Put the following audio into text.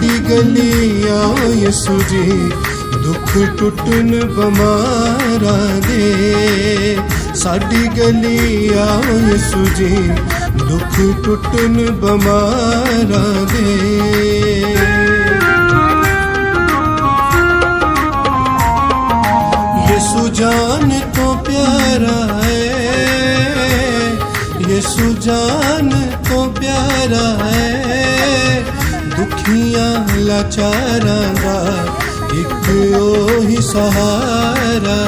साडी गली आओ यसू जी, दुख टुटन बमारा दे। साडी गली आओ यसू जी, दुख टुटन बमारा दे। यसू जान तो प्यारा है, यसू जान तो प्यारा है। दुखियां लाचारां दा इक ओही सहारा